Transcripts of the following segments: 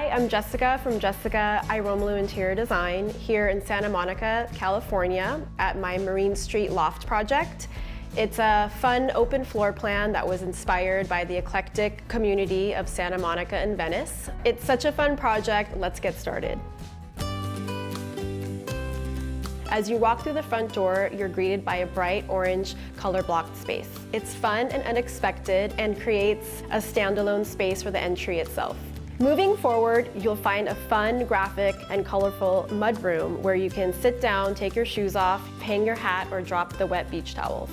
Hi, I'm Jessica from Jessica Ayromloo Interior Design here in Santa Monica, California at my Marine Street loft project. It's a fun open floor plan that was inspired by the eclectic community of Santa Monica and Venice. It's such a fun project, let's get started. As you walk through the front door, you're greeted by a bright orange color-blocked space. It's fun and unexpected and creates a standalone space for the entry itself. Moving forward, you'll find a fun, graphic, and colorful mudroom where you can sit down, take your shoes off, hang your hat, or drop the wet beach towels.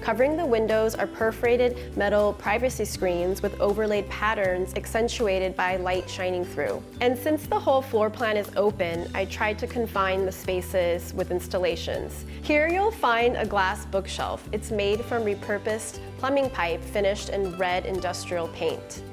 Covering the windows are perforated metal privacy screens with overlaid patterns accentuated by light shining through. And since the whole floor plan is open, I tried to confine the spaces with installations. Here you'll find a glass bookshelf. It's made from repurposed plumbing pipe finished in red industrial paint.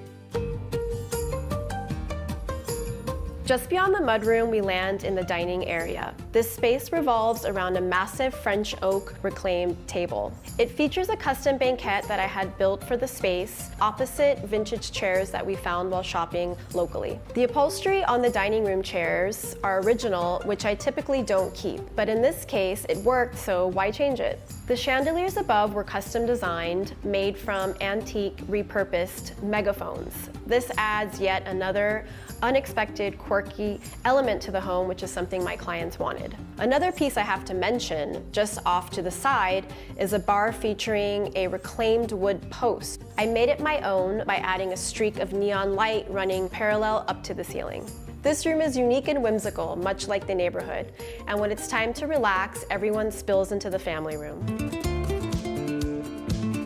Just beyond the mudroom, we land in the dining area. This space revolves around a massive French oak reclaimed table. It features a custom banquette that I had built for the space, opposite vintage chairs that we found while shopping locally. The upholstery on the dining room chairs are original, which I typically don't keep, but in this case, it worked, so why change it? The chandeliers above were custom designed, made from antique, repurposed megaphones. This adds yet another unexpected, quirky element to the home, which is something my clients wanted. Another piece I have to mention, just off to the side, is a bar featuring a reclaimed wood post. I made it my own by adding a streak of neon light running parallel up to the ceiling. This room is unique and whimsical, much like the neighborhood, and when it's time to relax, everyone spills into the family room.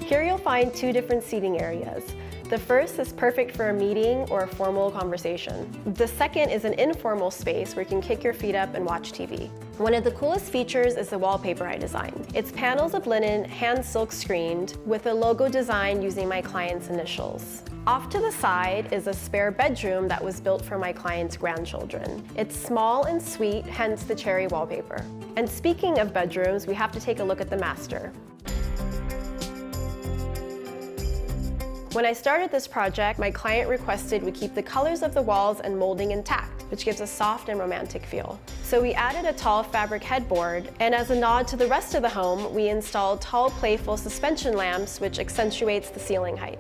Here you'll find two different seating areas. The first is perfect for a meeting or a formal conversation. The second is an informal space where you can kick your feet up and watch TV. One of the coolest features is the wallpaper I designed. It's panels of linen, hand silk screened, with a logo design using my client's initials. Off to the side is a spare bedroom that was built for my client's grandchildren. It's small and sweet, hence the cherry wallpaper. And speaking of bedrooms, we have to take a look at the master. When I started this project, my client requested we keep the colors of the walls and molding intact, which gives a soft and romantic feel. So we added a tall fabric headboard, and as a nod to the rest of the home, we installed tall, playful suspension lamps, which accentuates the ceiling height.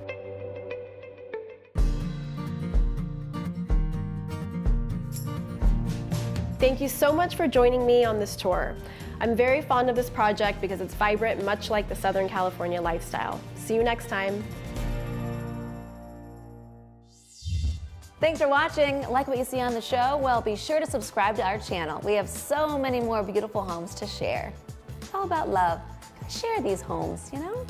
Thank you so much for joining me on this tour. I'm very fond of this project because it's vibrant, much like the Southern California lifestyle. See you next time. Thanks for watching. Like what you see on the show? Well, be sure to subscribe to our channel. We have so many more beautiful homes to share. It's all about love. Share these homes, you know?